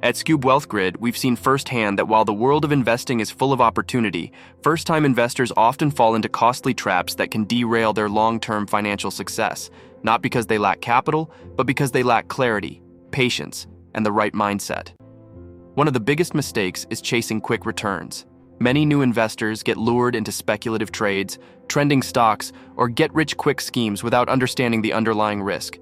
At Scube Wealth Grid, we've seen firsthand that while the world of investing is full of opportunity, first-time investors often fall into costly traps that can derail their long-term financial success, not because they lack capital, but because they lack clarity, patience, and the right mindset. One of the biggest mistakes is chasing quick returns. Many new investors get lured into speculative trades, trending stocks, or get-rich-quick schemes without understanding the underlying risk.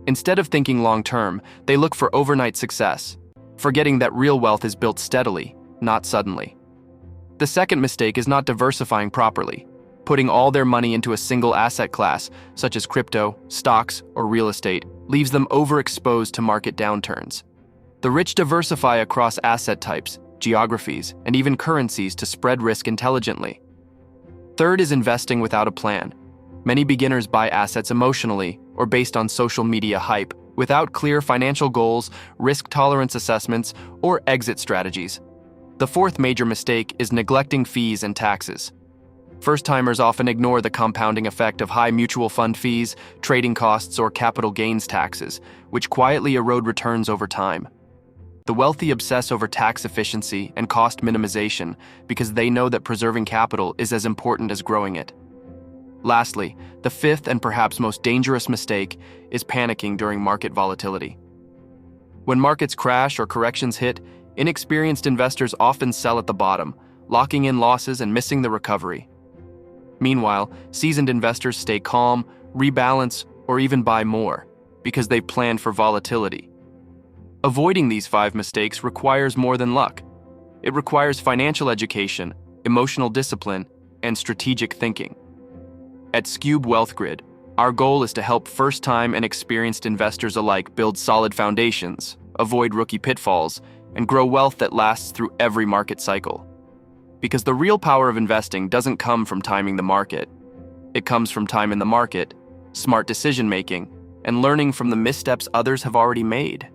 Instead of thinking long-term, they look for overnight success, forgetting that real wealth is built steadily, not suddenly. The second mistake is not diversifying properly. Putting all their money into a single asset class, such as crypto, stocks, or real estate, leaves them overexposed to market downturns. The rich diversify across asset types, geographies, and even currencies to spread risk intelligently. Third is investing without a plan. Many beginners buy assets emotionally or based on social media hype, without clear financial goals, risk tolerance assessments, or exit strategies. The fourth major mistake is neglecting fees and taxes. First-timers often ignore the compounding effect of high mutual fund fees, trading costs, or capital gains taxes, which quietly erode returns over time. The wealthy obsess over tax efficiency and cost minimization because they know that preserving capital is as important as growing it. Lastly, the fifth and perhaps most dangerous mistake is panicking during market volatility. When markets crash or corrections hit, inexperienced investors often sell at the bottom, locking in losses and missing the recovery. Meanwhile, seasoned investors stay calm, rebalance, or even buy more because they've planned for volatility. Avoiding these 5 mistakes requires more than luck. It requires financial education, emotional discipline, and strategic thinking. At Scube Wealth Grid, our goal is to help first-time and experienced investors alike build solid foundations, avoid rookie pitfalls, and grow wealth that lasts through every market cycle. Because the real power of investing doesn't come from timing the market. It comes from time in the market, smart decision-making, and learning from the missteps others have already made.